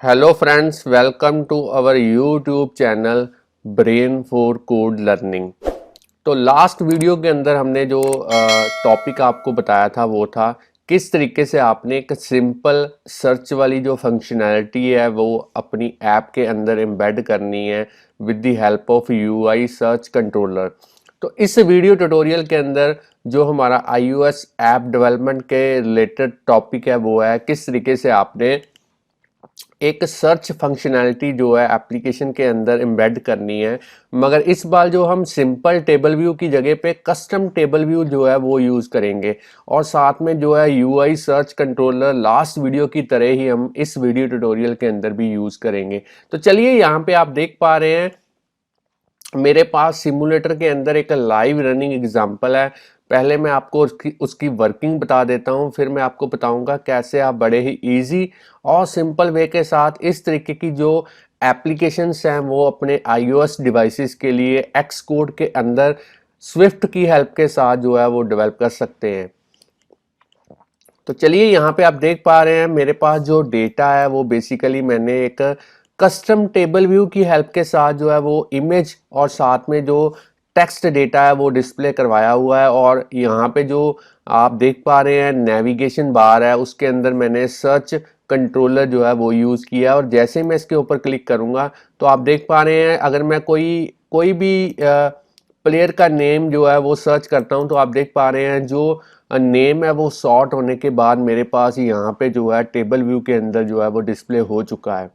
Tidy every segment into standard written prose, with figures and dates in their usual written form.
Hello friends, welcome to our YouTube channel brain for code learning. तो last video के अंदर हमने जो टॉपिक आपको बताया था वो था किस तरीके से आपने एक सिंपल सर्च वाली जो फंक्शनैलिटी है वो अपनी ऐप के अंदर एम्बेड करनी है with the help of UI search controller. तो इस वीडियो ट्यूटोरियल के अंदर जो हमारा iOS ऐप डेवलपमेंट के रिलेटेड टॉपिक है वो है किस तरीके से आपने एक सर्च फंक्शनैलिटी जो है एप्लीकेशन के अंदर एम्बेड करनी है। मगर इस बार जो हम सिंपल टेबल व्यू की जगह पे कस्टम टेबल व्यू जो है वो यूज़ करेंगे और साथ में जो है UI search controller last video की तरह ही हम इस वीडियो ट्यूटोरियल के अंदर भी यूज़ करेंगे। तो चलिए यहाँ पे आप देख पा रहे हैं मेरे पास सिमुलेटर के अंदर एक लाइव रनिंग एग्जांपल है। पहले मैं आपको उसकी वर्किंग बता देता हूँ, फिर मैं आपको बताऊंगा कैसे आप बड़े ही इजी और सिंपल वे के साथ इस तरीके की जो एप्लीकेशंस हैं वो अपने iOS डिवाइसेस के लिए एक्स कोड के अंदर स्विफ्ट की हेल्प के साथ जो है वो डेवलप कर सकते हैं। तो चलिए यहाँ पे आप देख पा रहे हैं मेरे पास जो डेटा है वो बेसिकली मैंने एक कस्टम टेबल व्यू की हेल्प के साथ जो है वो इमेज और साथ में जो टेक्स्ट डेटा है वो डिस्प्ले करवाया हुआ है। और यहाँ पे जो आप देख पा रहे हैं नेविगेशन बार है उसके अंदर मैंने सर्च कंट्रोलर जो है वो यूज़ किया है। और जैसे ही मैं इसके ऊपर क्लिक करूँगा तो आप देख पा रहे हैं अगर मैं कोई कोई भी प्लेयर का नेम जो है वो सर्च करता हूं तो आप देख पा रहे हैं जो नेम है वो सॉर्ट होने के बाद मेरे पास यहाँ पे जो है टेबल व्यू के अंदर जो है वो डिस्प्ले हो चुका है।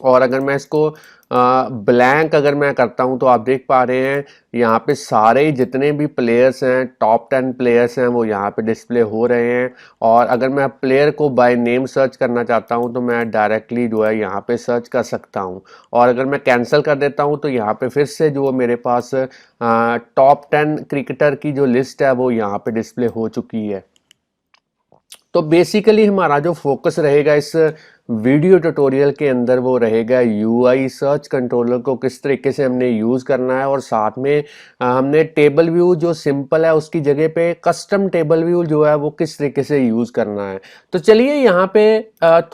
और अगर मैं इसको ब्लैंक अगर मैं करता हूं तो आप देख पा रहे हैं यहाँ पे सारे जितने भी प्लेयर्स हैं टॉप 10 प्लेयर्स हैं वो यहाँ पे डिस्प्ले हो रहे हैं। और अगर मैं प्लेयर को बाय नेम सर्च करना चाहता हूं तो मैं डायरेक्टली जो है यहाँ पे सर्च कर सकता हूं। और अगर मैं कैंसिल कर देता हूं तो यहाँ पे फिर से जो मेरे पास टॉप 10 क्रिकेटर की जो लिस्ट है वो यहाँ पे डिस्प्ले हो चुकी है। तो बेसिकली हमारा जो फोकस रहेगा इस वीडियो ट्यूटोरियल के अंदर वो रहेगा यूआई सर्च कंट्रोलर को किस तरीके से हमने यूज़ करना है और साथ में हमने टेबल व्यू जो सिंपल है उसकी जगह पे कस्टम टेबल व्यू जो है वो किस तरीके से यूज़ करना है। तो चलिए यहाँ पे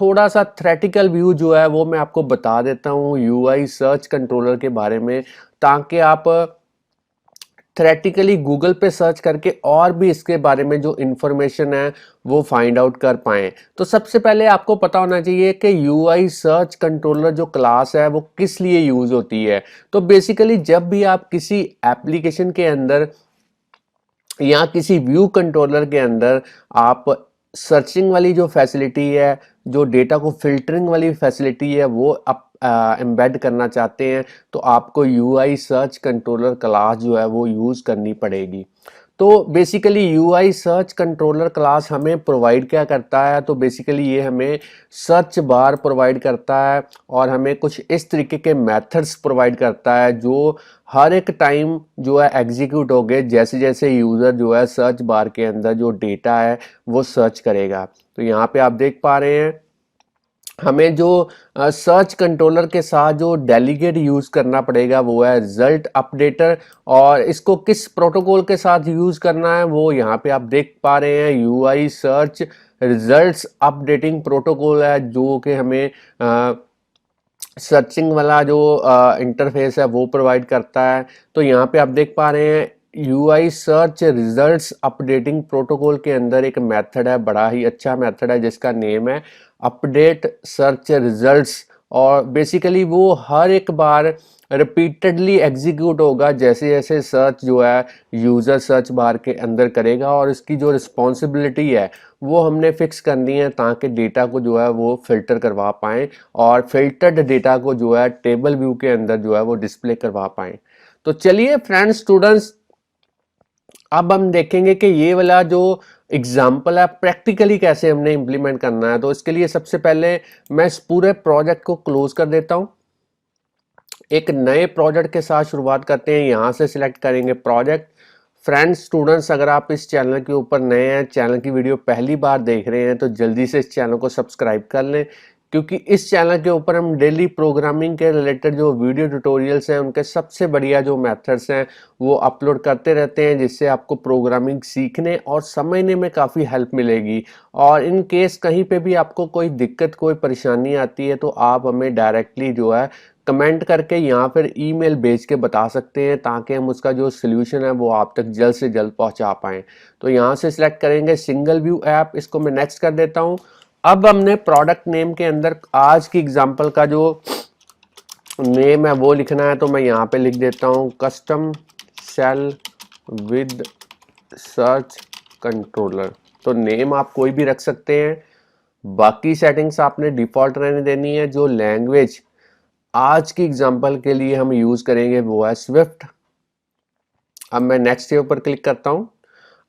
थोड़ा सा थ्रेटिकल व्यू जो है वो मैं आपको बता देता हूँ यूआई सर्च कंट्रोलर के बारे में, ताकि आप थ्रेटिकली गूगल पे सर्च करके और भी इसके बारे में जो इन्फॉर्मेशन है वो फाइंड आउट कर पाएं। तो सबसे पहले आपको पता होना चाहिए कि यूआई सर्च कंट्रोलर जो क्लास है वो किस लिए यूज होती है। तो बेसिकली जब भी आप किसी एप्लीकेशन के अंदर या किसी व्यू कंट्रोलर के अंदर आप सर्चिंग वाली जो फैसिलिटी है, जो डेटा को फिल्टरिंग वाली फैसिलिटी है वो आप एम्बेड करना चाहते हैं तो आपको यूआई सर्च कंट्रोलर क्लास जो है वो यूज़ करनी पड़ेगी। तो basically UI search controller class हमें प्रोवाइड क्या करता है, तो बेसिकली ये हमें सर्च बार प्रोवाइड करता है और हमें कुछ इस तरीके के मेथड्स प्रोवाइड करता है जो हर एक टाइम जो है एग्जीक्यूट हो गए जैसे जैसे यूज़र जो है सर्च बार के अंदर जो डेटा है वो सर्च करेगा। तो यहाँ पे आप देख पा रहे हैं हमें जो सर्च कंट्रोलर के साथ जो डेलीगेट यूज़ करना पड़ेगा वो है रिजल्ट अपडेटर। और इसको किस प्रोटोकॉल के साथ यूज़ करना है वो यहाँ पे आप देख पा रहे हैं UI search results updating protocol है जो कि हमें सर्चिंग वाला जो इंटरफेस है वो प्रोवाइड करता है। तो यहाँ पे आप देख पा रहे हैं UI search results updating protocol के अंदर एक मेथड है, बड़ा ही अच्छा मेथड है जिसका नेम है अपडेट सर्च रिजल्ट्स। और बेसिकली वो हर एक बार रिपीटेडली एग्जीक्यूट होगा जैसे जैसे सर्च जो है यूज़र सर्च बार के अंदर करेगा। और इसकी जो रिस्पॉन्सिबिलिटी है वो हमने फिक्स करनी है ताकि डेटा को जो है वो फिल्टर करवा पाएँ और फिल्टर्ड डेटा को जो है टेबल व्यू के अंदर जो है वो डिस्प्ले करवा पाएँ। तो चलिए फ्रेंड्स स्टूडेंट्स, अब हम देखेंगे कि ये वाला जो एग्जाम्पल है प्रैक्टिकली कैसे हमने इम्प्लीमेंट करना है। तो इसके लिए सबसे पहले मैं इस पूरे प्रोजेक्ट को क्लोज कर देता हूँ, एक नए प्रोजेक्ट के साथ शुरुआत करते हैं। यहाँ से सिलेक्ट करेंगे प्रोजेक्ट। फ्रेंड्स स्टूडेंट्स, अगर आप इस चैनल के ऊपर नए हैं, चैनल की वीडियो पहली बार देख रहे हैं तो जल्दी से इस चैनल को सब्सक्राइब कर लें क्योंकि इस चैनल के ऊपर हम डेली प्रोग्रामिंग के रिलेटेड जो वीडियो ट्यूटोरियल्स हैं उनके सबसे बढ़िया जो मेथड्स हैं वो अपलोड करते रहते हैं, जिससे आपको प्रोग्रामिंग सीखने और समझने में काफ़ी हेल्प मिलेगी। और इन केस कहीं पे भी आपको कोई दिक्कत कोई परेशानी आती है तो आप हमें डायरेक्टली जो है कमेंट करके या फिर ईमेल भेज के बता सकते हैं, ताकि हम उसका जो सोल्यूशन है वो आप तक जल्द से जल्द पहुंचा पाएँ। तो यहाँ से सिलेक्ट करेंगे सिंगल व्यू ऐप, इसको मैं नेक्स्ट कर देता हूँ। अब हमने प्रोडक्ट नेम के अंदर आज की एग्जांपल का जो नेम है वो लिखना है, तो मैं यहाँ पे लिख देता हूँ custom cell with search controller. तो नेम आप कोई भी रख सकते हैं, बाकी सेटिंग्स आपने डिफॉल्ट रहने देनी है। जो लैंग्वेज आज की एग्जांपल के लिए हम यूज करेंगे वो है स्विफ्ट। अब मैं नेक्स्ट के ऊपर क्लिक करता हूँ।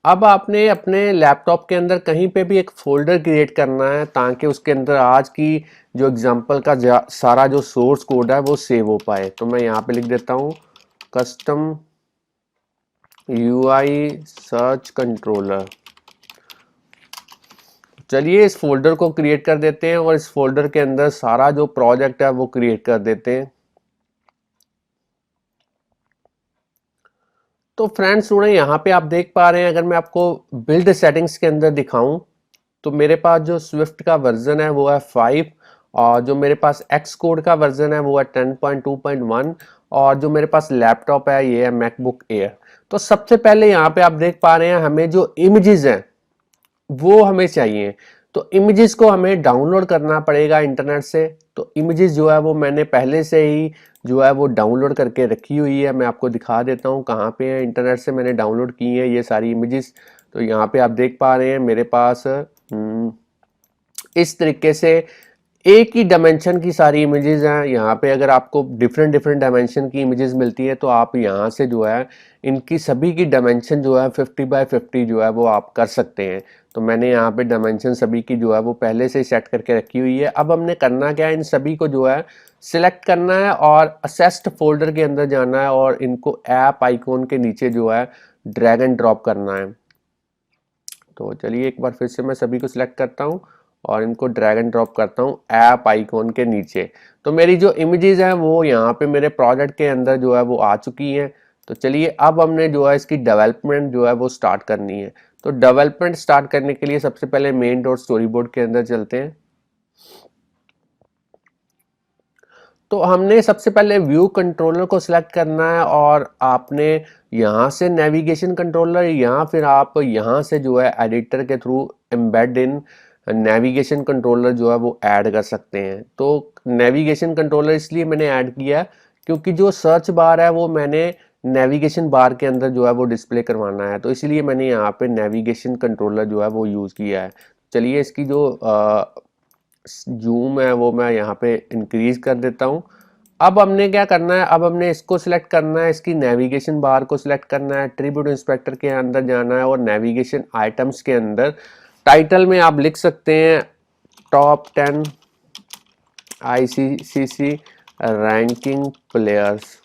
अब आपने अपने लैपटॉप के अंदर कहीं पे भी एक फोल्डर क्रिएट करना है, ताकि उसके अंदर आज की जो एग्जांपल का सारा जो सोर्स कोड है वो सेव हो पाए। तो मैं यहाँ पे लिख देता हूँ कस्टम यूआई सर्च कंट्रोलर। चलिए इस फोल्डर को क्रिएट कर देते हैं और इस फोल्डर के अंदर सारा जो प्रोजेक्ट है वो क्रिएट कर देते हैं। तो फ्रेंड्स सुने, यहाँ पे आप देख पा रहे हैं, अगर मैं आपको बिल्ड सेटिंग्स के अंदर दिखाऊं तो मेरे पास जो स्विफ्ट का वर्जन है वो है 5, और जो मेरे पास एक्स कोड का वर्जन है वो है 10.2.1, और जो मेरे पास लैपटॉप है ये है मैकबुक एयर। तो सबसे पहले यहाँ पे आप देख पा रहे हैं हमें जो इमेजेस हैं वो हमें चाहिए। तो इमेजेस को हमें डाउनलोड करना पड़ेगा इंटरनेट से। तो इमेजेस जो है वो मैंने पहले से ही जो है वो डाउनलोड करके रखी हुई है। मैं आपको दिखा देता हूँ कहाँ पे है, इंटरनेट से मैंने डाउनलोड की है ये सारी इमेजेस। तो यहाँ पे आप देख पा रहे हैं मेरे पास इस तरीके से एक ही डायमेंशन की सारी इमेजेस हैं। यहाँ पे अगर आपको डिफरेंट डिफरेंट डायमेंशन की इमेजेस मिलती है तो आप यहाँ से जो है इनकी सभी की डायमेंशन जो है 50x50 जो है वो आप कर सकते हैं। तो मैंने यहाँ पे डायमेंशन सभी की जो है वो पहले से सेट करके रखी हुई है। अब हमने करना क्या है, इन सभी को जो है सिलेक्ट करना है और असेस्ड फोल्डर के अंदर जाना है और इनको ऐप आइकॉन के नीचे जो है ड्रैग एंड ड्रॉप करना है। तो चलिए एक बार फिर से मैं सभी को सिलेक्ट करता हूँ और इनको ड्रैग एंड ड्रॉप करता हूँ ऐप आइकॉन के नीचे। तो मेरी जो इमेजेस हैं वो यहाँ पे मेरे प्रोजेक्ट के अंदर जो है वो आ चुकी हैं। तो चलिए अब हमने जो है इसकी डेवलपमेंट जो है वो स्टार्ट करनी है। तो डेवलपमेंट स्टार्ट करने के लिए सबसे पहले मेन डॉट स्टोरी बोर्ड के अंदर चलते हैं। तो हमने सबसे पहले व्यू कंट्रोलर को सिलेक्ट करना है और आपने यहाँ से नेविगेशन कंट्रोलर या फिर आप यहाँ से जो है एडिटर के through embed in navigation controller जो है वो ऐड कर सकते हैं। तो नेविगेशन कंट्रोलर इसलिए मैंने ऐड किया क्योंकि जो सर्च बार है वो मैंने नेविगेशन बार के अंदर जो है वो डिस्प्ले करवाना है, तो इसलिए मैंने यहाँ पे नेविगेशन कंट्रोलर जो है वो यूज़ किया है। चलिए इसकी जो जूम है वो मैं यहाँ पे इंक्रीज कर देता हूँ। अब हमने क्या करना है, अब हमने इसको सिलेक्ट करना है, इसकी नेविगेशन बार को सिलेक्ट करना है, एट्रीब्यूट इंस्पेक्टर के अंदर जाना है और नेविगेशन आइटम्स के अंदर टाइटल में आप लिख सकते हैं टॉप 10 ICCC रैंकिंग प्लेयर्स।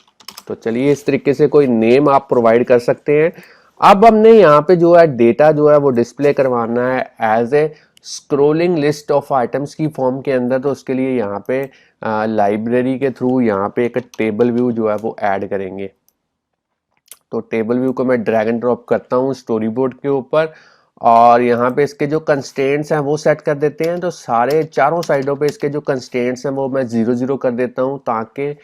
तो चलिए इस तरीके से कोई नेम आप प्रोवाइड कर सकते हैं। अब हमने यहाँ पे जो है डेटा जो है वो डिस्प्ले करवाना है as a scrolling list of items की फॉर्म के अंदर। तो उसके लिए यहाँ पे लाइब्रेरी के थ्रू यहाँ पे एक टेबल व्यू जो है वो ऐड करेंगे। तो टेबल व्यू को मैं ड्रैग एंड ड्रॉप करता हूँ स्टोरी बोर्ड के ऊपर और यहाँ पे इसके जो कंस्ट्रेंट्स हैं वो सेट कर देते हैं। तो सारे चारों साइडों पे इसके जो कंस्ट्रेंट्स हैं वो मैं 0 0 कर देता हूँ, ताकि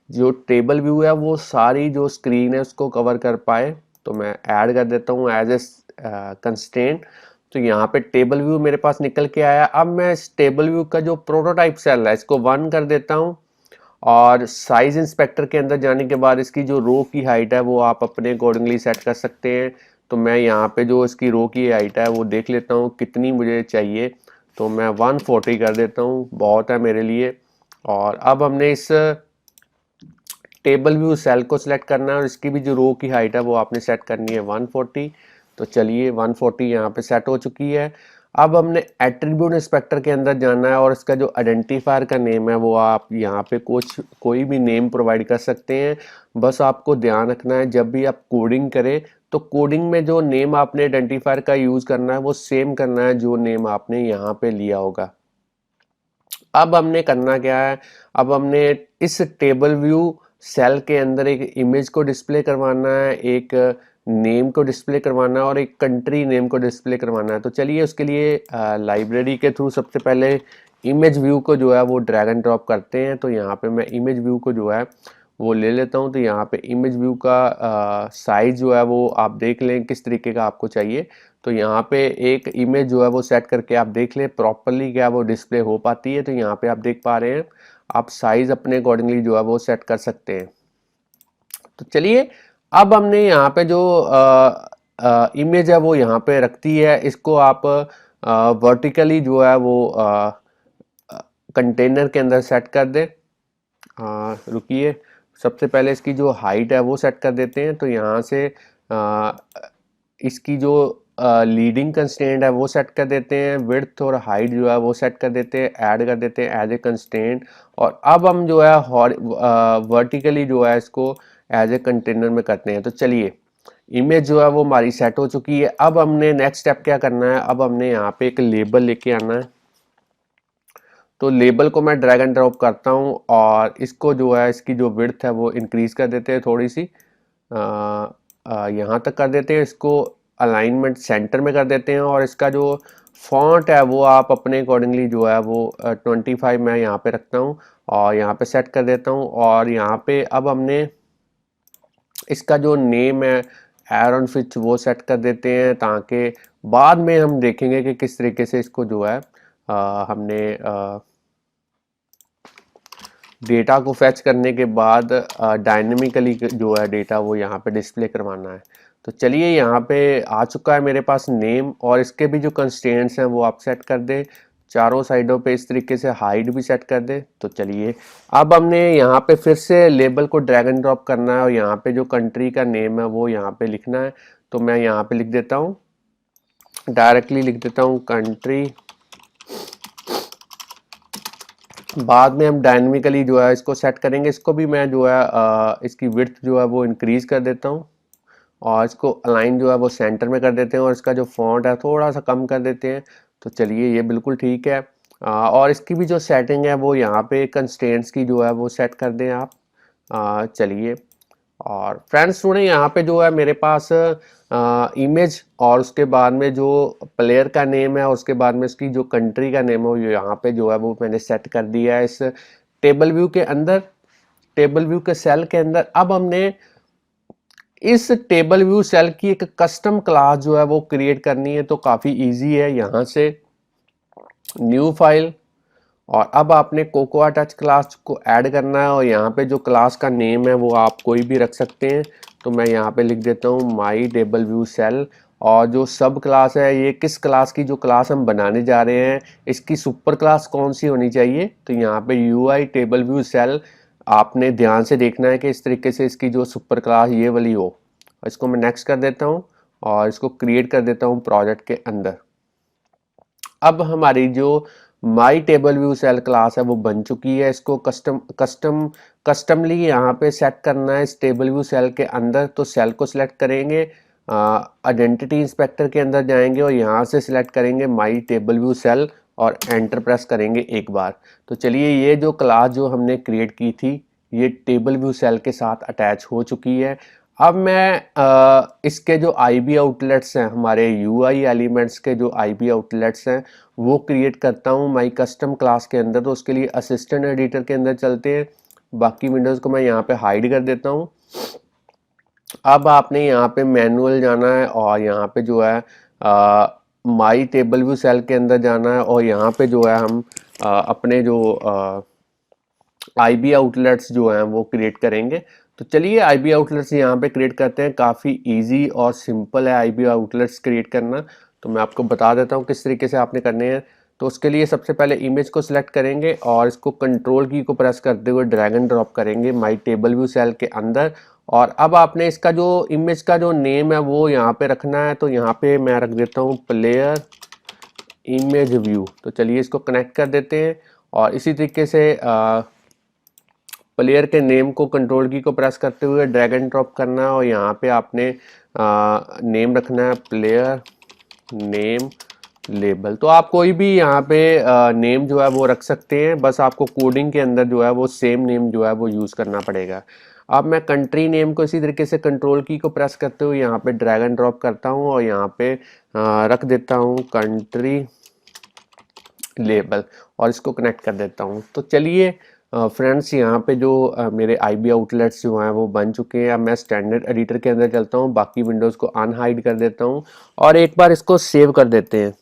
जो टेबल व्यू है वो सारी जो स्क्रीन है उसको कवर कर पाए। तो मैं ऐड कर देता हूँ एज ए कंस्ट्रेंट। तो यहाँ पे टेबल व्यू मेरे पास निकल के आया। अब मैं इस टेबल व्यू का जो प्रोटोटाइप सेल है इसको 1 कर देता हूँ और साइज इंस्पेक्टर के अंदर जाने के बाद इसकी जो रो की हाइट है वो आप अपने अकॉर्डिंगली सेट कर सकते हैं। तो मैं यहाँ पे जो इसकी रो की हाइट है वो देख लेता हूँ कितनी मुझे चाहिए। तो मैं 140 कर देता हूँ, बहुत है मेरे लिए। और अब हमने इस टेबल व्यू सेल को सिलेक्ट करना है और इसकी भी जो रो की हाइट है वो आपने सेट करनी है 140। तो चलिए 140 यहाँ पे सेट हो चुकी है। अब हमने एट्रीब्यूट इंस्पेक्टर के अंदर जाना है और इसका जो आइडेंटिफायर का नेम है वो आप यहाँ पे कोई भी नेम प्रोवाइड कर सकते हैं। बस आपको ध्यान रखना है जब भी आप कोडिंग करें तो कोडिंग में जो नेम आपने आइडेंटिफायर का यूज़ करना है वो सेम करना है जो नेम आपने यहाँ पे लिया होगा। अब हमने करना क्या है, अब हमने इस टेबल व्यू सेल के अंदर एक इमेज को डिस्प्ले करवाना है, एक नेम को डिस्प्ले करवाना है और एक कंट्री नेम को डिस्प्ले करवाना है। तो चलिए उसके लिए लाइब्रेरी के थ्रू सबसे पहले इमेज व्यू को जो है वो ड्रैग एंड ड्रॉप करते हैं। तो यहाँ पे मैं इमेज व्यू को जो है वो ले लेता हूँ। तो यहाँ पे इमेज व्यू का साइज जो है वो आप देख लें किस तरीके का आपको चाहिए। तो यहाँ पे एक इमेज जो है वो सेट करके आप देख लें प्रॉपरली क्या वो डिस्प्ले हो पाती है। तो यहाँ पे आप देख पा रहे हैं, आप साइज अपने अकॉर्डिंगली जो है वो सेट कर सकते हैं। तो चलिए अब हमने यहाँ पे जो इमेज है वो यहाँ पे रखती है, इसको आप वर्टिकली जो है वो कंटेनर के अंदर सेट कर दें। रुकिए, सबसे पहले इसकी जो हाइट है वो सेट कर देते हैं। तो यहाँ से इसकी जो लीडिंग कंस्ट्रेंट है वो सेट कर देते हैं, विड्थ और हाइट जो है वो सेट कर देते हैं, ऐड कर देते हैं एज ए कंस्ट्रेंट। और अब हम जो है वर्टिकली जो है इसको एज ए कंटेनर में करते हैं। तो चलिए इमेज जो है वो हमारी सेट हो चुकी है। अब हमने नेक्स्ट स्टेप क्या करना है, अब हमने यहाँ पे एक लेबल लेके आना है। तो लेबल को मैं ड्रैग एंड ड्रॉप करता हूँ और इसको जो है इसकी जो विड्थ है वो इंक्रीज कर देते हैं थोड़ी सी, यहाँ तक कर देते हैं। इसको अलाइनमेंट सेंटर में कर देते हैं और इसका जो फॉन्ट है वो आप अपने अकॉर्डिंगली जो है वो 25 मैं यहाँ पे रखता हूँ और यहाँ पे सेट कर देता हूँ। और यहाँ पे अब हमने इसका जो नेम है एरन फिच वो सेट कर देते हैं, ताकि बाद में हम देखेंगे कि किस तरीके से इसको जो है हमने डेटा को फैच करने के बाद डायनेमिकली जो है डेटा वो यहाँ पे डिस्प्ले करवाना है। तो चलिए यहाँ पे आ चुका है मेरे पास नेम, और इसके भी जो कंस्ट्रेंट्स हैं वो आप सेट कर दें, चारों साइडों पे इस तरीके से हाइट भी सेट कर दें। तो चलिए अब हमने यहाँ पे फिर से लेबल को ड्रैग एंड ड्रॉप करना है और यहाँ पे जो कंट्री का नेम है वो यहाँ पे लिखना है। तो मैं यहाँ पे लिख देता हूँ, डायरेक्टली लिख देता हूँ कंट्री। बाद में हम डायनेमिकली जो है इसको सेट करेंगे। इसको भी मैं जो है इसकी विड्थ जो है वो इंक्रीज कर देता हूँ और इसको अलाइन जो है वो सेंटर में कर देते हैं और इसका जो फॉन्ट है थोड़ा सा कम कर देते हैं। तो चलिए ये बिल्कुल ठीक है। और इसकी भी जो सेटिंग है वो यहाँ पे कंस्ट्रेंट्स की जो है वो सेट कर दें आप। चलिए, और फ्रेंड्स सुने यहाँ पे जो है मेरे पास इमेज और उसके बाद में जो प्लेयर का नेम है और उसके बाद में इसकी जो कंट्री का नेम है वो यहाँ पे जो है वो मैंने सेट कर दिया है इस टेबल व्यू के अंदर, टेबल व्यू के सेल के अंदर। अब हमने इस टेबल व्यू सेल की एक कस्टम क्लास जो है वो क्रिएट करनी है। तो काफ़ी इजी है, यहाँ से न्यू फाइल और अब आपने कोकोआ टच क्लास को ऐड करना है और यहाँ पे जो क्लास का नेम है वो आप कोई भी रख सकते हैं। तो मैं यहाँ पे लिख देता हूँ माई टेबल व्यू सेल, और जो सब क्लास है ये किस क्लास की जो क्लास हम बनाने जा रहे हैं इसकी सुपर क्लास कौन सी होनी चाहिए। तो यहाँ पे UI टेबल व्यू सेल आपने ध्यान से देखना है कि इस तरीके से इसकी जो सुपर क्लास ये वाली हो। इसको मैं नेक्स्ट कर देता हूँ और इसको क्रिएट कर देता हूँ प्रोजेक्ट के अंदर। अब हमारी जो my table view cell class है वो बन चुकी है। इसको कस्टमली यहाँ पे सेट करना है इस टेबल व्यू सेल के अंदर। तो सेल को सिलेक्ट करेंगे, आइडेंटिटी इंस्पेक्टर के अंदर जाएंगे और यहाँ से सिलेक्ट करेंगे माई टेबल व्यू सेल और एंटर प्रेस करेंगे एक बार। तो चलिए ये जो क्लास जो हमने क्रिएट की थी ये टेबल व्यू सेल के साथ अटैच हो चुकी है। अब मैं इसके जो IB आउटलेट्स हैं, हमारे UI एलिमेंट्स के जो IB आउटलेट्स हैं वो क्रिएट करता हूँ माई कस्टम क्लास के अंदर। तो उसके लिए असिस्टेंट एडिटर के अंदर चलते हैं, बाकी विंडोज़ को मैं यहाँ पे हाइड कर देता हूँ। अब आपने यहाँ पे मैनुअल जाना है और यहाँ पे जो है माई टेबल व्यू सेल के अंदर जाना है और यहाँ पे जो है हम अपने जो IB आउटलेट्स जो हैं वो क्रिएट करेंगे। तो चलिए IB आउटलेट्स यहाँ पे क्रिएट करते हैं। काफ़ी इजी और सिंपल है IB आउटलेट्स क्रिएट करना। तो मैं आपको बता देता हूँ किस तरीके से आपने करने हैं। तो उसके लिए सबसे पहले इमेज को सिलेक्ट करेंगे और इसको कंट्रोल की को प्रेस करते हुए ड्रैग एंड ड्रॉप करेंगे माई टेबल व्यू सेल के अंदर। और अब आपने इसका जो इमेज का जो नेम है वो यहाँ पे रखना है। तो यहाँ पे मैं रख देता हूँ प्लेयर इमेज व्यू। तो चलिए इसको कनेक्ट कर देते हैं और इसी तरीके से प्लेयर के नेम को कंट्रोल की को प्रेस करते हुए ड्रैग एंड ड्रॉप करना है और यहाँ पे आपने नेम रखना है प्लेयर नेम लेबल। तो आप कोई भी यहाँ पे नेम जो है वो रख सकते हैं, बस आपको कोडिंग के अंदर जो है वो सेम नेम जो है वो यूज़ करना पड़ेगा। अब मैं कंट्री नेम को इसी तरीके से कंट्रोल की को प्रेस करते हुए यहाँ पे ड्रैग एंड ड्रॉप करता हूँ और यहाँ पे रख देता हूँ कंट्री लेबल और इसको कनेक्ट कर देता हूँ। तो चलिए फ्रेंड्स, यहाँ पे जो मेरे आईबी आउटलेट्स जो हैं वो बन चुके हैं। अब मैं स्टैंडर्ड एडिटर के अंदर चलता हूँ, बाकी विंडोज़ को अनहाइड कर देता हूँ और एक बार इसको सेव कर देते हैं।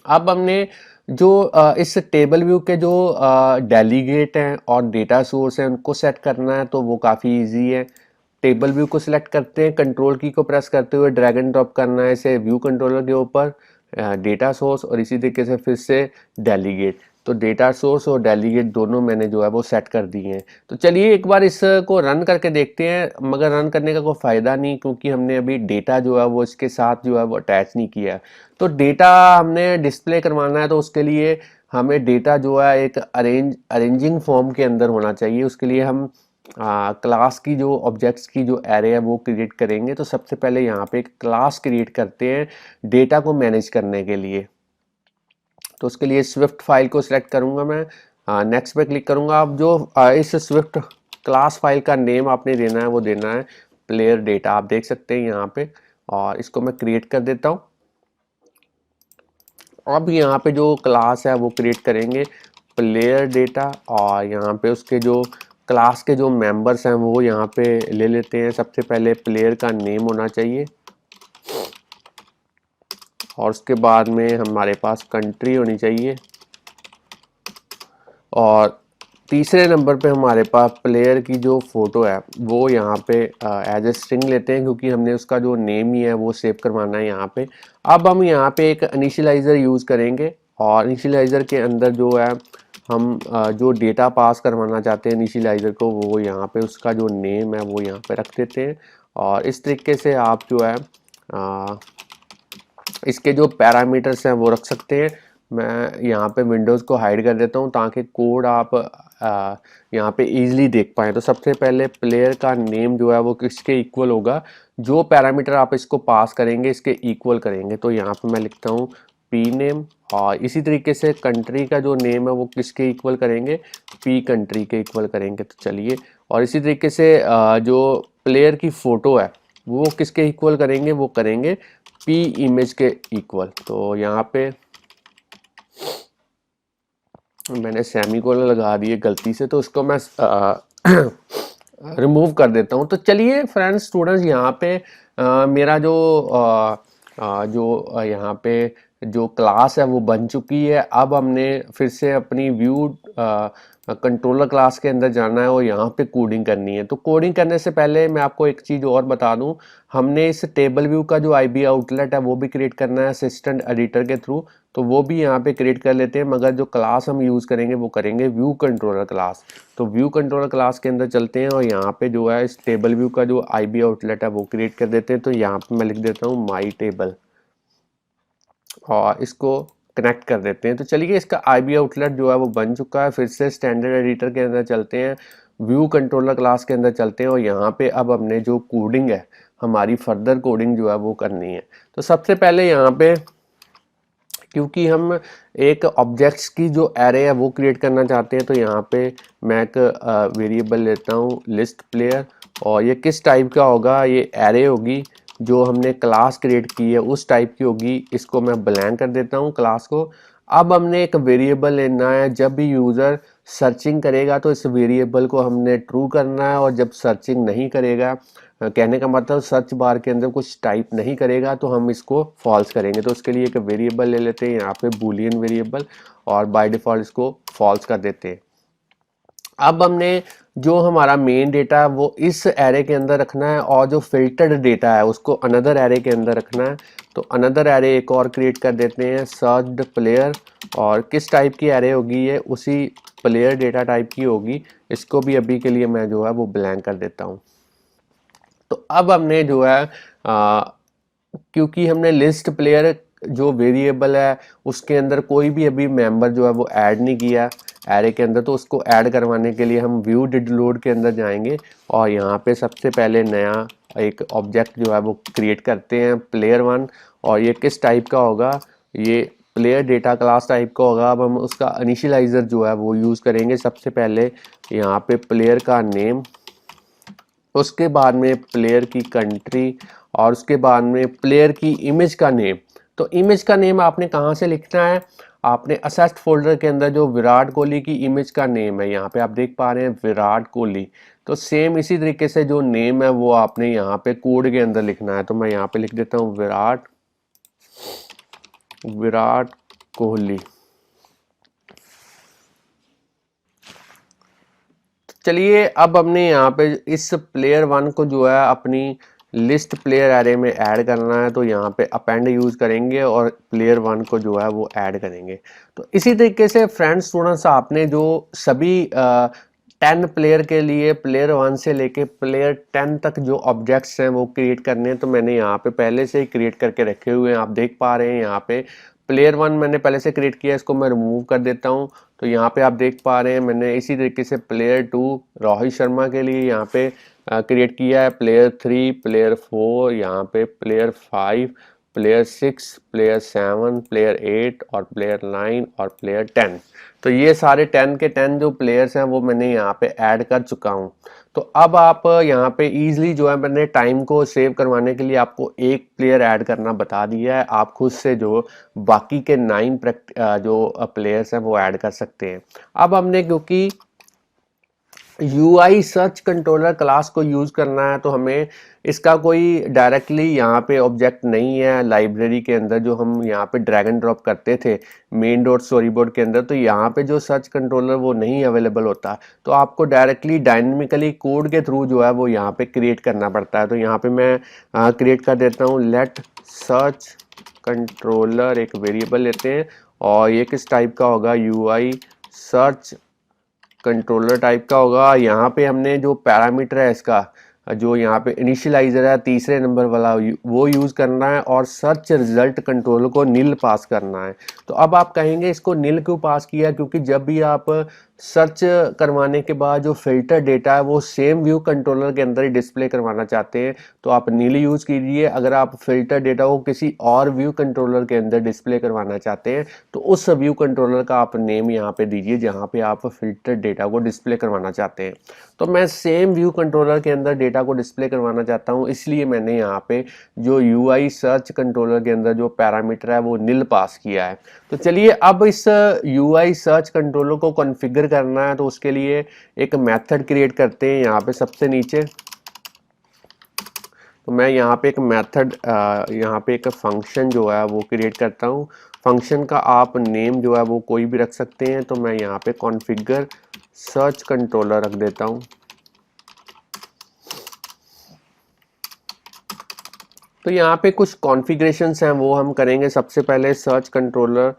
अब हमने जो इस टेबल व्यू के जो डेलीगेट हैं और डेटा सोर्स हैं उनको सेट करना है, तो वो काफ़ी इजी है। टेबल व्यू को सिलेक्ट करते हैं, कंट्रोल की को प्रेस करते हुए ड्रैग एंड ड्रॉप करना है इसे व्यू कंट्रोलर के ऊपर, डेटा सोर्स और इसी तरीके से फिर से डेलीगेट। तो डेटा सोर्स और डेलीगेट दोनों मैंने जो है वो सेट कर दिए हैं। तो चलिए एक बार इसको रन करके देखते हैं, मगर रन करने का कोई फ़ायदा नहीं क्योंकि हमने अभी डेटा जो है वो इसके साथ जो है वो अटैच नहीं किया है। तो डेटा हमने डिस्प्ले करवाना है, तो उसके लिए हमें डेटा जो है एक अरेंजिंग फॉर्म के अंदर होना चाहिए। उसके लिए हम क्लास की जो ऑब्जेक्ट्स की जो एरे है वो क्रिएट करेंगे। तो सबसे पहले यहाँ पे एक क्लास क्रिएट करते हैं डेटा को मैनेज करने के लिए। तो उसके लिए स्विफ्ट फाइल को सिलेक्ट करूँगा मैं, नेक्स्ट पे क्लिक करूँगा। अब जो इस स्विफ्ट क्लास फाइल का नेम आपने देना है वो देना है प्लेयर डेटा, आप देख सकते हैं यहाँ पे, और इसको मैं क्रिएट कर देता हूँ। अब यहाँ पे जो क्लास है वो क्रिएट करेंगे प्लेयर डेटा और यहाँ पे उसके जो क्लास के जो मेंबर्स हैं वो यहाँ पे ले लेते हैं। सबसे पहले प्लेयर का नेम होना चाहिए और उसके बाद में हमारे पास कंट्री होनी चाहिए और तीसरे नंबर पे हमारे पास प्लेयर की जो फ़ोटो है वो यहाँ पे एज ए स्ट्रिंग लेते हैं क्योंकि हमने उसका जो नेम ही है वो सेव करवाना है यहाँ पे। अब हम यहाँ पे एक इनिशियलाइज़र यूज़ करेंगे और इनिशियलाइज़र के अंदर जो है हम जो डेटा पास करवाना चाहते हैं इनिशियलाइज़र को, वो यहाँ पे उसका जो नेम है वो यहाँ पे रख देते हैं। और इस तरीके से आप जो है इसके जो पैरामीटर्स हैं वो रख सकते हैं। मैं यहाँ पे विंडोज़ को हाइड कर देता हूँ ताकि कोड आप यहाँ पे इजीली देख पाएँ। तो सबसे पहले प्लेयर का नेम जो है वो किसके इक्वल होगा, जो पैरामीटर आप इसको पास करेंगे इसके इक्वल करेंगे। तो यहाँ पे मैं लिखता हूँ पी नेम और इसी तरीके से कंट्री का जो नेम है वो किसके इक्वल करेंगे, पी कंट्री के इक्वल करेंगे। तो चलिए, और इसी तरीके से जो प्लेयर की फ़ोटो है वो किसके इक्वल करेंगे, वो करेंगे पी इमेज के इक्वल। तो यहाँ पे मैंने सेमीकोलन लगा दिए गलती से, तो इसको मैं रिमूव कर देता हूँ। तो चलिए फ्रेंड्स स्टूडेंट्स, यहाँ पे मेरा जो यहाँ पे जो क्लास है वो बन चुकी है। अब हमने फिर से अपनी व्यू कंट्रोलर क्लास के अंदर जाना है और यहाँ पे कोडिंग करनी है। तो कोडिंग करने से पहले मैं आपको एक चीज़ और बता दूँ, हमने इस टेबल व्यू का जो आईबी आउटलेट है वो भी क्रिएट करना है असिस्टेंट एडिटर के थ्रू। तो वो भी यहाँ पे क्रिएट कर लेते हैं, मगर जो क्लास हम यूज़ करेंगे वो करेंगे व्यू कंट्रोलर क्लास। तो व्यू कंट्रोलर क्लास के अंदर चलते हैं और यहाँ पे जो है इस टेबल व्यू का जो आईबी आउटलेट है वो क्रिएट कर देते हैं। तो यहाँ पे मैं लिख देता हूँ माई टेबल और इसको कनेक्ट कर देते हैं। तो चलिए, इसका आईबी आउटलेट जो है वो बन चुका है। फिर से स्टैंडर्ड एडिटर के अंदर चलते हैं, व्यू कंट्रोलर क्लास के अंदर चलते हैं और यहाँ पे अब हमने जो कोडिंग है, हमारी फर्दर कोडिंग जो है वो करनी है। तो सबसे पहले यहाँ पे, क्योंकि हम एक ऑब्जेक्ट्स की जो एरे है वो क्रिएट करना चाहते हैं, तो यहाँ पे मैं एक वेरिएबल लेता हूँ लिस्ट प्लेयर और ये किस टाइप का होगा, ये एरे होगी जो हमने क्लास क्रिएट की है उस टाइप की होगी। इसको मैं ब्लैंक कर देता हूँ क्लास को। अब हमने एक वेरिएबल लेना है, जब भी यूज़र सर्चिंग करेगा तो इस वेरिएबल को हमने ट्रू करना है और जब सर्चिंग नहीं करेगा, कहने का मतलब सर्च बार के अंदर कुछ टाइप नहीं करेगा, तो हम इसको फॉल्स करेंगे। तो उसके लिए एक वेरिएबल ले लेते हैं यहाँ पे बूलियन वेरिएबल और बाय डिफ़ॉल्ट इसको फॉल्स कर देते हैं। अब हमने जो हमारा मेन डेटा है वो इस एरे के अंदर रखना है और जो फिल्टर्ड डेटा है उसको अनदर एरे के अंदर रखना है। तो अनदर एरे एक और क्रिएट कर देते हैं सर्च्ड प्लेयर, और किस टाइप की एरे होगी ये, उसी प्लेयर डेटा टाइप की होगी। इसको भी अभी के लिए मैं जो है वो ब्लैंक कर देता हूँ। तो अब हमने जो है क्योंकि हमने लिस्ट प्लेयर जो वेरिएबल है उसके अंदर कोई भी अभी मेंबर जो है वो ऐड नहीं किया एरे के अंदर, तो उसको ऐड करवाने के लिए हम व्यू डिड लोड के अंदर जाएंगे और यहाँ पे सबसे पहले नया एक ऑब्जेक्ट जो है वो क्रिएट करते हैं प्लेयर वन। और ये किस टाइप का होगा, ये प्लेयर डेटा क्लास टाइप का होगा। अब हम उसका इनिशियलाइज़र जो है वो यूज़ करेंगे। सबसे पहले यहाँ पे प्लेयर का नेम, उसके बाद में प्लेयर की कंट्री, और उसके बाद में प्लेयर की इमेज का नेम। तो इमेज का नेम आपने कहाँ से लिखना है, आपने असेस्ट फोल्डर के अंदर जो विराट कोहली की इमेज का नेम है, यहाँ पे आप देख पा रहे हैं विराट कोहली। तो सेम इसी तरीके से जो नेम है वो आपने यहाँ पे कोड के अंदर लिखना है। तो मैं यहाँ पे लिख देता हूँ विराट कोहली। चलिए अब हमने यहाँ पे इस प्लेयर वन को जो है अपनी लिस्ट प्लेयर एरे में ऐड करना है। तो यहाँ पे अपेंड यूज करेंगे और प्लेयर वन को जो है वो ऐड करेंगे। तो इसी तरीके से फ्रेंड्स स्टूडेंट्स, आपने जो सभी 10 प्लेयर के लिए प्लेयर वन से लेके प्लेयर 10 तक जो ऑब्जेक्ट्स हैं वो क्रिएट करने हैं। तो मैंने यहाँ पे पहले से ही क्रिएट करके रखे हुए हैं, आप देख पा रहे हैं। यहाँ पे प्लेयर वन मैंने पहले से क्रिएट किया, इसको मैं रिमूव कर देता हूँ। तो यहाँ पे आप देख पा रहे हैं मैंने इसी तरीके से प्लेयर टू रोहित शर्मा के लिए यहाँ पे क्रिएट किया है, प्लेयर थ्री, प्लेयर फोर, यहाँ पे player five, player six, player seven, player eight और प्लेयर नाइन और प्लेयर 10। तो ये सारे 10 के 10 जो प्लेयर्स हैं वो मैंने यहाँ पे ऐड कर चुका हूँ। तो अब आप यहाँ पे इजीली जो है, मैंने टाइम को सेव करवाने के लिए आपको एक प्लेयर ऐड करना बता दिया है। आप खुद से जो बाकी के 9 जो प्लेयर्स हैं वो ऐड कर सकते हैं। अब हमने क्योंकि UI सर्च कंट्रोलर क्लास को यूज़ करना है, तो हमें इसका कोई डायरेक्टली यहाँ पे ऑब्जेक्ट नहीं है लाइब्रेरी के अंदर जो हम यहाँ पे ड्रैग एंड ड्रॉप करते थे मेन डॉट स्टोरी बोर्ड के अंदर। तो यहाँ पे जो सर्च कंट्रोलर वो नहीं अवेलेबल होता, तो आपको डायरेक्टली डायनेमिकली कोड के थ्रू जो है वो यहाँ पे क्रिएट करना पड़ता है। तो यहाँ पे मैं क्रिएट कर देता हूँ लेट सर्च कंट्रोलर, एक वेरिएबल लेते हैं और ये किस टाइप का होगा, UI सर्च कंट्रोलर टाइप का होगा। यहाँ पे हमने जो पैरामीटर है इसका, जो यहाँ पे इनिशियलाइजर है तीसरे नंबर वाला, वो यूज़ करना है और सर्च रिजल्ट कंट्रोलर को नील पास करना है। तो अब आप कहेंगे इसको नील क्यों पास किया, क्योंकि जब भी आप सर्च करवाने के बाद जो फिल्टर डेटा है वो सेम व्यू कंट्रोलर के अंदर ही डिस्प्ले करवाना चाहते हैं तो आप नील यूज़ कीजिए। अगर आप फिल्टर डेटा को किसी और व्यू कंट्रोलर के अंदर डिस्प्ले करवाना चाहते हैं तो उस व्यू कंट्रोलर का आप नेम यहाँ पे दीजिए जहाँ पे आप फिल्टर डेटा को डिस्प्ले करवाना चाहते हैं। तो मैं सेम व्यू कंट्रोलर के अंदर डेटा को डिस्प्ले करवाना चाहता हूँ, इसलिए मैंने यहाँ पे जो UI सर्च कंट्रोलर के अंदर जो पैरामीटर है वो नील पास किया है। तो चलिए अब इस UI सर्च कंट्रोलर को कॉन्फ़िगर करना है, तो उसके लिए एक मेथड क्रिएट करते हैं यहाँ पे सबसे नीचे। तो मैं यहाँ पे एक मेथड, यहाँ पे एक फंक्शन जो है वो क्रिएट करता हूँ। फंक्शन का आप नेम जो है वो कोई भी रख सकते हैं। तो मैं यहाँ पे कॉन्फ़िगर सर्च कंट्रोलर रख देता हूँ। तो यहाँ पे कुछ कॉन्फ़िगरेशंस हैं वो हम करेंगे। सबसे पहले सर्च कंट्रोलर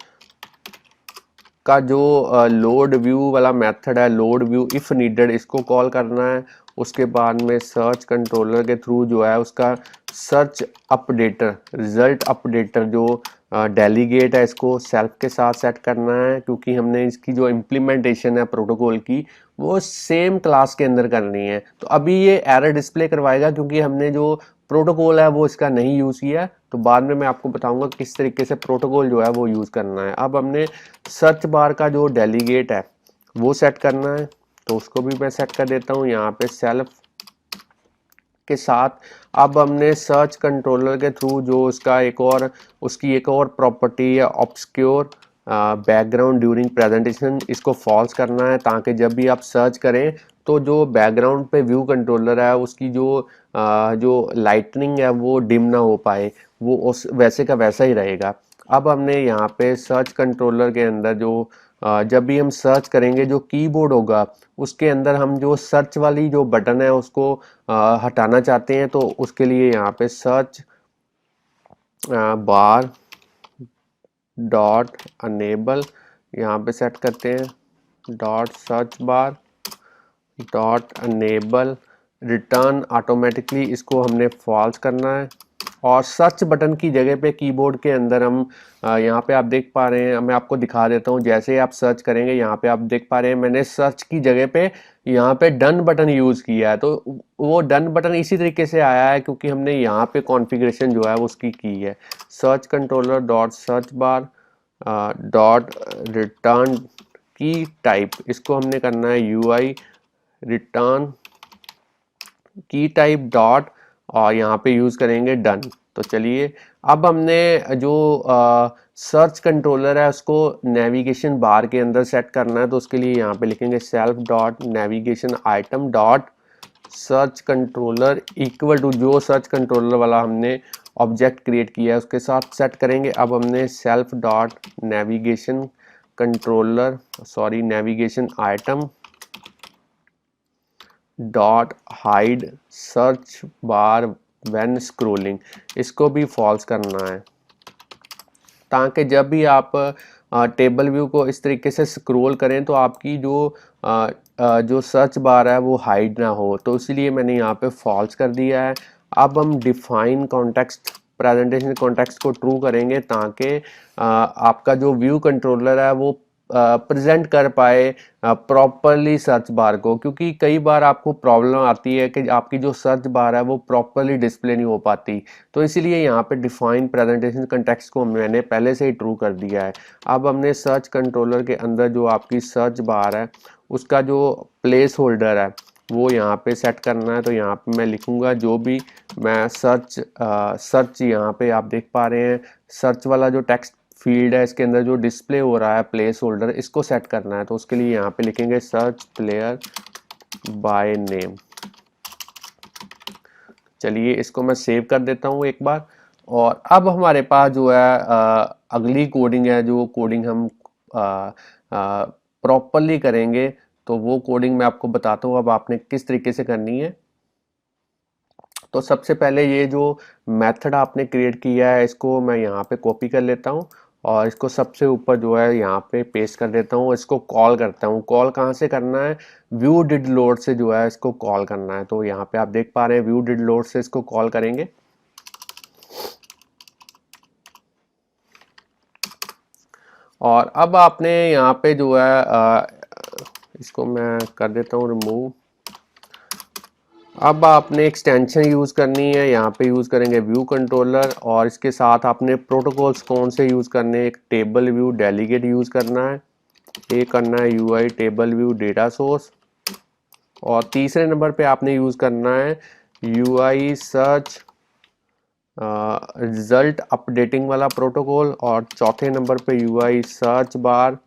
का जो लोड व्यू वाला मेथड है, लोड व्यू इफ़ नीडेड, इसको कॉल करना है। उसके बाद में सर्च कंट्रोलर के थ्रू जो है उसका सर्च अपडेटर, रिजल्ट अपडेटर जो डेलीगेट है, इसको सेल्फ के साथ सेट करना है, क्योंकि हमने इसकी जो इम्प्लीमेंटेशन है प्रोटोकॉल की वो सेम क्लास के अंदर करनी है। तो अभी ये एरर डिस्प्ले करवाएगा क्योंकि हमने जो प्रोटोकॉल है वो इसका नहीं यूज़ किया। तो बाद में मैं आपको बताऊंगा किस तरीके से प्रोटोकॉल जो है वो यूज़ करना है। अब हमने सर्च बार का जो डेलीगेट है वो सेट करना है, तो उसको भी मैं सेट कर देता हूँ यहाँ पे सेल्फ के साथ। अब हमने सर्च कंट्रोलर के थ्रू जो उसका उसकी एक और प्रॉपर्टी है ऑब्सक्योर बैकग्राउंड ड्यूरिंग प्रेजेंटेशन, इसको फॉल्स करना है ताकि जब भी आप सर्च करें तो जो बैकग्राउंड पे व्यू कंट्रोलर है उसकी जो लाइटनिंग है वो डिम ना हो पाए, वो उस वैसे का वैसा ही रहेगा। अब हमने यहाँ पे सर्च कंट्रोलर के अंदर जो जब भी हम सर्च करेंगे जो कीबोर्ड होगा उसके अंदर हम जो सर्च वाली जो बटन है उसको हटाना चाहते हैं। तो उसके लिए यहाँ पे सर्च बार डॉट अनेबल यहाँ पे सेट करते हैं dot search bar dot enable return automatically, इसको हमने फॉल्स करना है। और सर्च बटन की जगह पे कीबोर्ड के अंदर हम यहाँ पे आप देख पा रहे हैं, मैं आपको दिखा देता हूँ। जैसे आप सर्च करेंगे यहाँ पे आप देख पा रहे हैं मैंने सर्च की जगह पे यहाँ पे डन बटन यूज़ किया है। तो वो डन बटन इसी तरीके से आया है क्योंकि हमने यहाँ पे कॉन्फ़िगरेशन जो है वो उसकी की है। Search controller dot search bar dot return की टाइप, इसको हमने करना है UI रिटर्न की टाइप डॉट और यहाँ पे यूज़ करेंगे डन। तो चलिए अब हमने जो सर्च कंट्रोलर है उसको नेविगेशन बार के अंदर सेट करना है। तो उसके लिए यहाँ पे लिखेंगे self dot navigation item dot search controller equal to जो सर्च कंट्रोलर वाला हमने ऑब्जेक्ट क्रिएट किया है उसके साथ सेट करेंगे। अब हमने self dot navigation controller navigation item dot hide search bar when scrolling, इसको भी फॉल्स करना है ताकि जब भी आप टेबल व्यू को इस तरीके से स्क्रॉल करें तो आपकी जो सर्च बार है वो हाइड ना हो। तो इसलिए मैंने यहाँ पे फॉल्स कर दिया है। अब हम डिफाइन कॉन्टेक्स्ट प्रेजेंटेशन कॉन्टेक्स्ट को ट्रू करेंगे ताकि आपका जो व्यू कंट्रोलर है वो प्रेजेंट कर पाए प्रॉपरली सर्च बार को, क्योंकि कई बार आपको प्रॉब्लम आती है कि आपकी जो सर्च बार है वो प्रॉपरली डिस्प्ले नहीं हो पाती। तो इसीलिए यहाँ पे डिफाइन प्रेजेंटेशन कंटेक्स्ट को मैंने पहले से ही ट्रू कर दिया है। अब हमने सर्च कंट्रोलर के अंदर जो आपकी सर्च बार है उसका जो प्लेस होल्डर है वो यहाँ पे सेट करना है। तो यहाँ पे मैं लिखूँगा जो भी मैं सर्च यहाँ पे आप देख पा रहे हैं सर्च वाला जो टेक्स्ट फील्ड है इसके अंदर जो डिस्प्ले हो रहा है प्लेस होल्डर, इसको सेट करना है। तो उसके लिए यहाँ पे लिखेंगे सर्च प्लेयर बाय नेम। चलिए इसको मैं सेव कर देता हूँ एक बार। और अब हमारे पास जो है अगली कोडिंग है, जो कोडिंग हम प्रॉपरली करेंगे तो वो कोडिंग मैं आपको बताता हूँ अब आपने किस तरीके से करनी है। तो सबसे पहले ये जो मेथड आपने क्रिएट किया है इसको मैं यहाँ पे कॉपी कर लेता हूँ और इसको सबसे ऊपर जो है यहाँ पे पेस्ट कर देता हूँ। इसको कॉल करता हूँ। कॉल कहाँ से करना है? व्यू डिड लोड से जो है इसको कॉल करना है। तो यहाँ पे आप देख पा रहे हैं व्यू डिड लोड से इसको कॉल करेंगे। और अब आपने यहाँ पे जो है इसको मैं कर देता हूँ रिमूव। अब आपने एक्सटेंशन यूज़ करनी है, यहाँ पे यूज़ करेंगे व्यू कंट्रोलर और इसके साथ आपने प्रोटोकॉल्स कौन से यूज़ करने हैं। एक टेबल व्यू डेलीगेट यूज़ करना है, एक करना है UI table view data source और तीसरे नंबर पे आपने यूज़ करना है UI सर्च रिजल्ट अपडेटिंग वाला प्रोटोकॉल और चौथे नंबर पे UI सर्च बार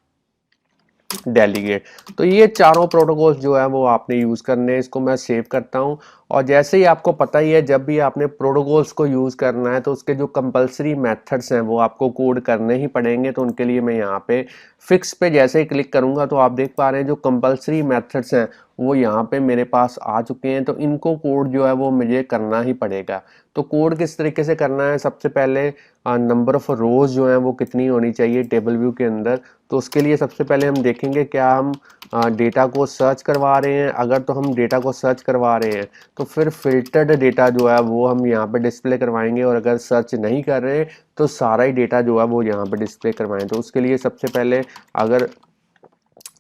डेलीगेट। तो ये चारों प्रोटोकॉल्स जो है वो आपने यूज़ करने हैं। इसको मैं सेव करता हूँ। और जैसे ही आपको पता ही है जब भी आपने प्रोटोकॉल्स को यूज़ करना है तो उसके जो कंपलसरी मेथड्स हैं वो आपको कोड करने ही पड़ेंगे। तो उनके लिए मैं यहाँ पे फिक्स पे जैसे ही क्लिक करूँगा तो आप देख पा रहे हैं जो कंपलसरी मेथड्स हैं वो यहाँ पे मेरे पास आ चुके हैं। तो इनको कोड जो है वो मुझे करना ही पड़ेगा। तो कोड किस तरीके से करना है? सबसे पहले नंबर ऑफ रोज जो है वो कितनी होनी चाहिए टेबल व्यू के अंदर। तो उसके लिए सबसे पहले हम देखेंगे क्या हम डेटा को सर्च करवा रहे हैं। अगर तो हम डेटा को सर्च करवा रहे हैं तो फिर फिल्टर्ड डेटा जो है वो हम यहाँ पे डिस्प्ले करवाएंगे और अगर सर्च नहीं कर रहे हैं तो सारा ही डेटा जो है वो यहाँ पे डिस्प्ले करवाएं। तो उसके लिए सबसे पहले अगर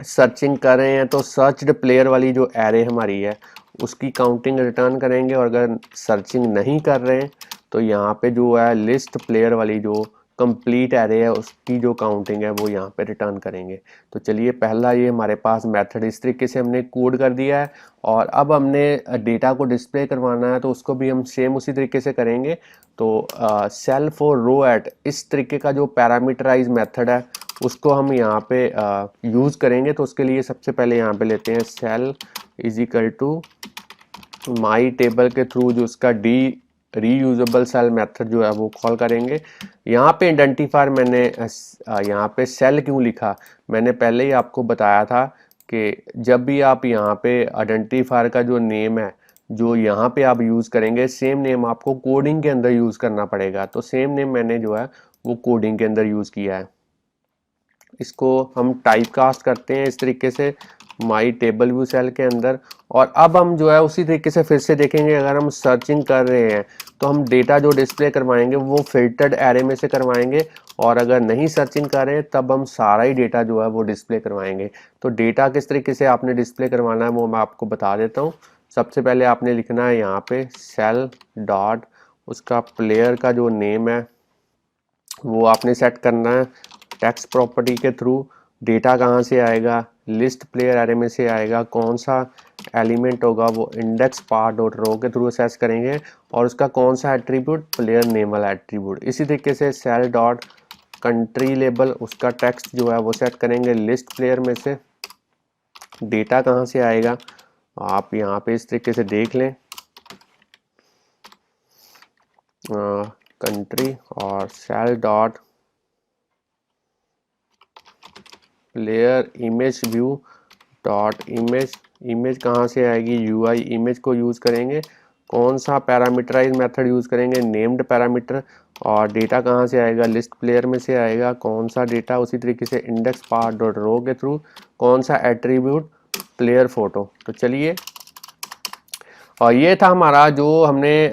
सर्चिंग कर रहे हैं तो सर्च्ड प्लेयर वाली जो एरे हमारी है उसकी काउंटिंग रिटर्न करेंगे और अगर सर्चिंग नहीं कर रहे हैं तो यहाँ पे जो है लिस्ट प्लेयर वाली जो कंप्लीट एरे है उसकी जो काउंटिंग है वो यहाँ पे रिटर्न करेंगे। तो चलिए पहला ये हमारे पास मेथड इस तरीके से हमने कोड कर दिया है। और अब हमने डेटा को डिस्प्ले करवाना है तो उसको भी हम सेम उसी तरीके से करेंगे। तो सेल्फ और रो एट इस तरीके का जो पैरामीटराइज मेथड है उसको हम यहाँ पे यूज़ करेंगे। तो उसके लिए सबसे पहले यहाँ पे लेते हैं cell is equal to my table के थ्रू जो उसका रीयूजेबल सेल मेथड जो है वो कॉल करेंगे। यहाँ पे आइडेंटिफायर मैंने यहाँ पे सेल क्यों लिखा, मैंने पहले ही आपको बताया था कि जब भी आप यहाँ पे आइडेंटिफायर का जो नेम है जो यहाँ पे आप यूज़ करेंगे सेम नेम आपको कोडिंग के अंदर यूज़ करना पड़ेगा। तो सेम नेम मैंने जो है वो कोडिंग के अंदर यूज़ किया है। इसको हम टाइप कास्ट करते हैं इस तरीके से माई टेबल व्यू सेल के अंदर। और अब हम जो है उसी तरीके से फिर से देखेंगे अगर हम सर्चिंग कर रहे हैं तो हम डेटा जो डिस्प्ले करवाएंगे वो फिल्टर्ड एरे में से करवाएंगे, और अगर नहीं सर्चिंग करें तब हम सारा ही डेटा जो है वो डिस्प्ले करवाएंगे। तो डेटा किस तरीके से आपने डिस्प्ले करवाना है वो मैं आपको बता देता हूँ। सबसे पहले आपने लिखना है यहाँ पे सेल डॉट, उसका प्लेयर का जो नेम है वो आपने सेट करना है टेक्स्ट प्रॉपर्टी के थ्रू। डेटा कहाँ से आएगा, लिस्ट प्लेयर एरे में से आएगा। कौन सा एलिमेंट होगा वो इंडेक्स पार्ट डॉट रो के थ्रू असेस करेंगे, और उसका कौन सा एट्रीब्यूट, प्लेयर नेम वाला एट्रीब्यूट। इसी तरीके से सेल डॉट कंट्री लेबल, उसका टेक्स्ट जो है वो सेट करेंगे लिस्ट प्लेयर में से। डेटा कहाँ से आएगा आप यहाँ पे इस तरीके से देख लें, कंट्री और cell dot player image view dot image. Image कहाँ से आएगी, यूआई इमेज को यूज़ करेंगे। कौन सा पैरामीटराइज मेथड यूज़ करेंगे, नेम्ड पैरामीटर। और डेटा कहाँ से आएगा, लिस्ट प्लेयर में से आएगा। कौन सा डेटा, उसी तरीके से इंडेक्स पार्ट डॉट रो के थ्रू। कौन सा एट्रीब्यूट, प्लेयर फोटो। तो चलिए, और ये था हमारा जो हमने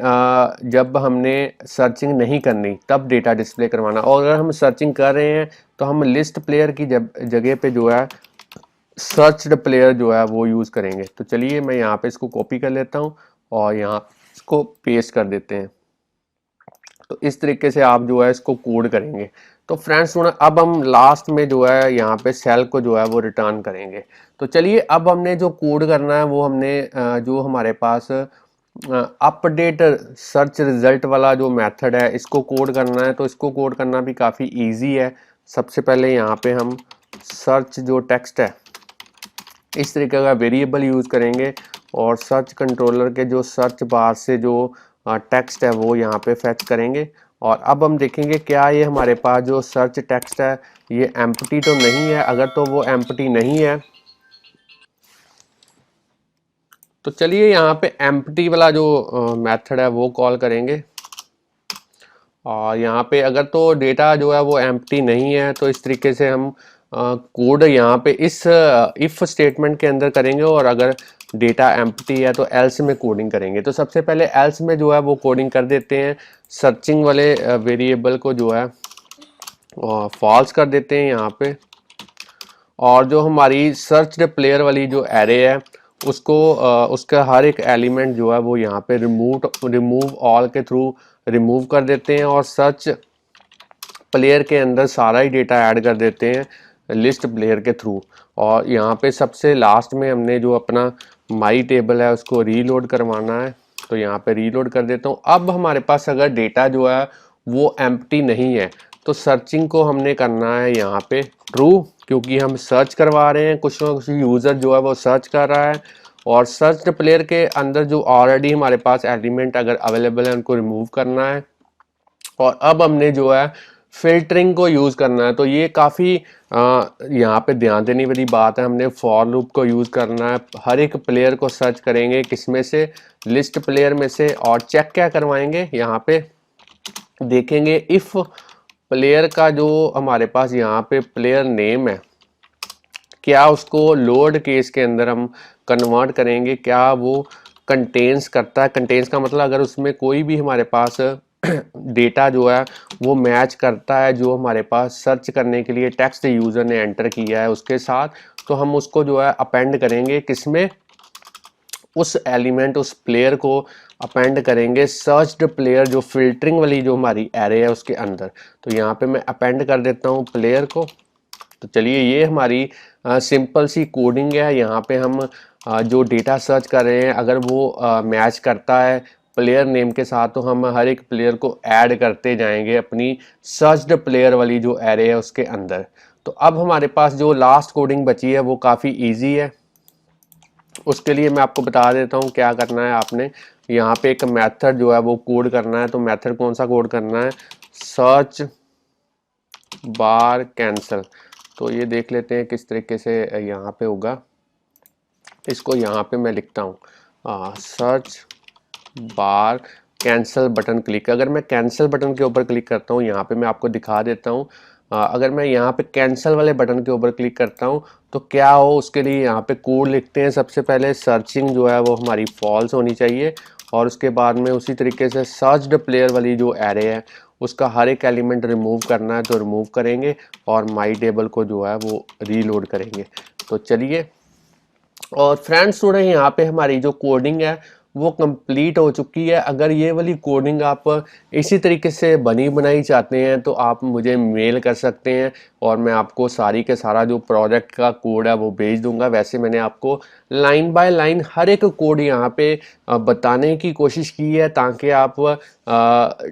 जब हमने सर्चिंग नहीं करनी तब डेटा डिस्प्ले करवाना, और अगर हम सर्चिंग कर रहे हैं तो हम लिस्ट प्लेयर की जगह पे जो है सर्च्ड प्लेयर जो है वो यूज़ करेंगे। तो चलिए मैं यहाँ पे इसको कॉपी कर लेता हूँ और यहाँ इसको पेस्ट कर देते हैं। तो इस तरीके से आप जो है इसको कोड करेंगे। तो फ्रेंड्स अब हम लास्ट में जो है यहाँ पे सेल को जो है वो रिटर्न करेंगे। तो चलिए अब हमने जो कोड करना है वो हमने जो हमारे पास अपडेट सर्च रिजल्ट वाला जो मेथड है इसको कोड करना है। तो इसको कोड करना भी काफ़ी इजी है। सबसे पहले यहाँ पे हम सर्च जो टेक्स्ट है इस तरीके का वेरिएबल यूज़ करेंगे, और सर्च कंट्रोलर के जो सर्च बार से जो टेक्स्ट है वो यहाँ पे फेच करेंगे। और अब हम देखेंगे क्या ये हमारे पास जो सर्च टेक्स्ट है ये एम्प्टी तो नहीं है। अगर तो वो एम्प्टी नहीं है तो चलिए यहाँ पे एम्प्टी वाला जो मेथड है वो कॉल करेंगे। और यहाँ पे अगर तो डेटा जो है वो एम्प्टी नहीं है तो इस तरीके से हम कोड यहाँ पे इस इफ स्टेटमेंट के अंदर करेंगे, और अगर डेटा एम्प्टी है तो एल्स में कोडिंग करेंगे। तो सबसे पहले एल्स में जो है वो कोडिंग कर देते हैं, सर्चिंग वाले वेरिएबल को जो है फॉल्स कर देते हैं यहाँ पे, और जो हमारी सर्च्ड प्लेयर वाली जो एरे है उसको उसका हर एक एलिमेंट जो है वो यहाँ पे रिमूव ऑल के थ्रू रिमूव कर देते हैं, और सर्च प्लेयर के अंदर सारा ही डेटा ऐड कर देते हैं लिस्ट प्लेयर के थ्रू। और यहाँ पे सबसे लास्ट में हमने जो अपना माई टेबल है उसको रीलोड करवाना है। तो यहाँ पे रीलोड कर देता हूँ। अब हमारे पास अगर डेटा जो है वो एम्प्टी नहीं है तो सर्चिंग को हमने करना है यहाँ पे ट्रू, क्योंकि हम सर्च करवा रहे हैं, कुछ ना कुछ यूज़र जो है वो सर्च कर रहा है। और सर्च प्लेयर के अंदर जो ऑलरेडी हमारे पास एलिमेंट अगर अवेलेबल है उनको रिमूव करना है। और अब हमने जो है फिल्टरिंग को यूज़ करना है। तो ये काफ़ी यहाँ पे ध्यान देने वाली बात है। हमने फॉर लूप को यूज़ करना है, हर एक प्लेयर को सर्च करेंगे किस में से, लिस्ट प्लेयर में से। और चेक क्या करवाएंगे, यहाँ पे देखेंगे इफ़ प्लेयर का जो हमारे पास यहाँ पे प्लेयर नेम है क्या उसको लोड केस के अंदर हम कन्वर्ट करेंगे, क्या वो कंटेन्स करता है। कंटेन्स का मतलब अगर उसमें कोई भी हमारे पास डेटा जो है वो मैच करता है जो हमारे पास सर्च करने के लिए टेक्स्ट यूज़र ने एंटर किया है उसके साथ, तो हम उसको जो है अपेंड करेंगे किसमें, उस एलिमेंट उस प्लेयर को अपेंड करेंगे सर्च्ड प्लेयर जो फिल्टरिंग वाली जो हमारी एरे है उसके अंदर। तो यहाँ पे मैं अपेंड कर देता हूँ प्लेयर को। तो चलिए ये हमारी सिंपल सी कोडिंग है। यहाँ पे हम जो डेटा सर्च कर रहे हैं अगर वो मैच करता है प्लेयर नेम के साथ तो हम हर एक प्लेयर को ऐड करते जाएंगे अपनी सर्च्ड प्लेयर वाली जो एरे है उसके अंदर। तो अब हमारे पास जो लास्ट कोडिंग बची है वो काफ़ी इजी है। उसके लिए मैं आपको बता देता हूँ क्या करना है। आपने यहाँ पे एक मेथड जो है वो कोड करना है। तो मेथड कौन सा कोड करना है, सर्च बार कैंसल। तो ये देख लेते हैं किस तरीके से यहाँ पे होगा। इसको यहाँ पे मैं लिखता हूँ search bar cancel button click. अगर मैं कैंसिल बटन के ऊपर क्लिक करता हूँ, यहाँ पे मैं आपको दिखा देता हूँ, अगर मैं यहाँ पे कैंसिल वाले बटन के ऊपर क्लिक करता हूँ तो क्या हो, उसके लिए यहाँ पे कोड लिखते हैं। सबसे पहले सर्चिंग जो है वो हमारी फॉल्स होनी चाहिए, और उसके बाद में उसी तरीके से सर्च्ड प्लेयर वाली जो एरे है उसका हर एक एलिमेंट रिमूव करना है तो रिमूव करेंगे और माई टेबल को जो है वो रीलोड करेंगे। तो चलिए, और फ्रेंड्स स्टूडेंट यहाँ पे हमारी जो कोडिंग है वो कंप्लीट हो चुकी है। अगर ये वाली कोडिंग आप इसी तरीके से बनी बनाई चाहते हैं तो आप मुझे मेल कर सकते हैं और मैं आपको सारी के सारा जो प्रोजेक्ट का कोड है वो भेज दूंगा। वैसे मैंने आपको लाइन बाय लाइन हर एक कोड यहाँ पे बताने की कोशिश की है ताकि आप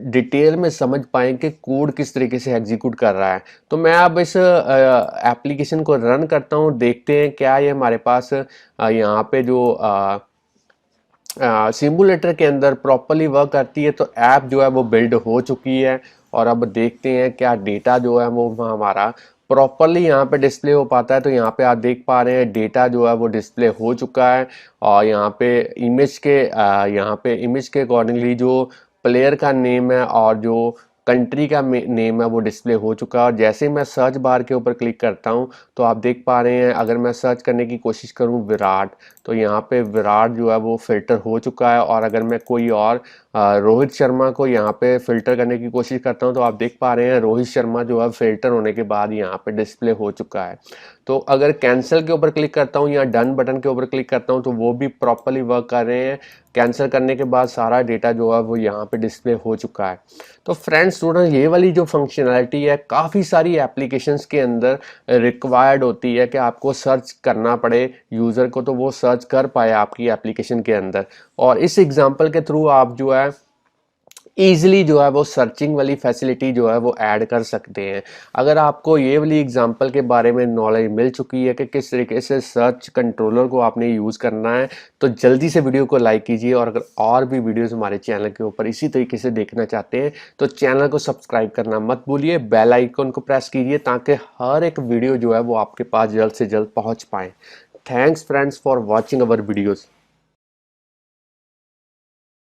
डिटेल में समझ पाएँ कि कोड किस तरीके से एग्जीक्यूट कर रहा है। तो मैं अब इस एप्लीकेशन को रन करता हूँ, देखते हैं क्या ये हमारे पास यहाँ पे जो सिमुलेटर के अंदर प्रॉपरली वर्क करती है। तो ऐप जो है वो बिल्ड हो चुकी है और अब देखते हैं क्या डेटा जो है वो हमारा प्रॉपरली यहाँ पे डिस्प्ले हो पाता है। तो यहाँ पे आप देख पा रहे हैं डेटा जो है वो डिस्प्ले हो चुका है और यहाँ पे इमेज के अकॉर्डिंगली जो प्लेयर का नेम है और जो कंट्री का नेम है वो डिस्प्ले हो चुका है। और जैसे ही मैं सर्च बार के ऊपर क्लिक करता हूँ तो आप देख पा रहे हैं, अगर मैं सर्च करने की कोशिश करूँ विराट, तो यहाँ पे विराट जो है वो फिल्टर हो चुका है। और अगर मैं कोई और रोहित शर्मा को यहाँ पे फिल्टर करने की कोशिश करता हूँ तो आप देख पा रहे हैं रोहित शर्मा जो है फिल्टर होने के बाद यहाँ पे डिस्प्ले हो चुका है। तो अगर कैंसिल के ऊपर क्लिक करता हूँ या डन बटन के ऊपर क्लिक करता हूँ तो वो भी प्रॉपरली वर्क कर रहे हैं। कैंसिल करने के बाद सारा डेटा जो है वो यहाँ पे डिस्प्ले हो चुका है। तो फ्रेंड्स स्टूडेंट, ये वाली जो फंक्शनैलिटी है काफ़ी सारी एप्लीकेशंस के अंदर रिक्वायर्ड होती है कि आपको सर्च करना पड़े यूज़र को, तो वो सर्च कर पाए आपकी एप्लीकेशन के अंदर। और इस एग्जांपल के थ्रू आप जो है ईजिली जो है वो सर्चिंग वाली फैसिलिटी जो है वो ऐड कर सकते हैं। अगर आपको ये वाली एग्जांपल के बारे में नॉलेज मिल चुकी है कि किस तरीके से सर्च कंट्रोलर को आपने यूज़ करना है, तो जल्दी से वीडियो को लाइक कीजिए। और अगर और भी वीडियोस हमारे चैनल के ऊपर इसी तरीके से देखना चाहते हैं तो चैनल को सब्सक्राइब करना मत भूलिए, बेल आइकन को प्रेस कीजिए ताकि हर एक वीडियो जो है वो आपके पास जल्द से जल्द पहुँच पाए। Thanks friends for watching our videos.